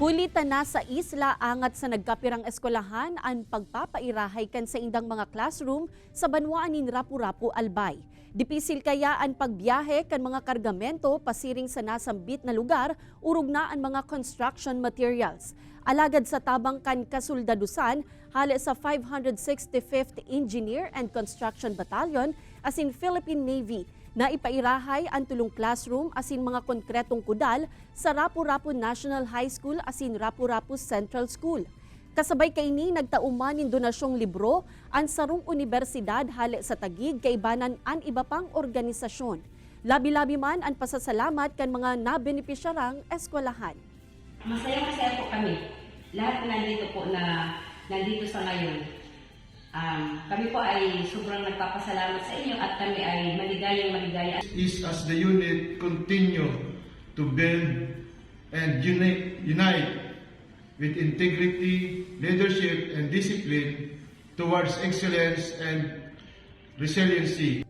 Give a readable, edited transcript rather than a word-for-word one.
Kulitan na sa isla angat sa nagkapirang eskwelahan ang pagpapairahay kan sa indang mga classroom sa banwaan nin Rapu-Rapu, Albay. Dipisil kaya ang pagbiyahe kan mga kargamento pasiring sa nasambit na lugar urog na ang mga construction materials. Alagad sa tabang kan kasuldadusan, hali sa 565th Engineer and Construction Battalion as in Philippine Navy na ipairahay ang tulong classroom asin mga konkretong kudal sa Rapu-Rapu National High School asin Rapu-Rapu Central School. Kasabay kaini nagtauman nin donasyong libro ang sarong universidad hali sa Taguig kaibanan ang iba pang organisasyon. Labi-labi man ang pasasalamat kan mga nabenepisyarang eskwelahan. Masaya po kami. Lahat na nandito sa ngayon. Kami po ay sobrang nagpapasalamat sa inyo at kami ay maligayang-maligaya. Is as the unit continue to build and unite with integrity, leadership, and discipline towards excellence and resiliency.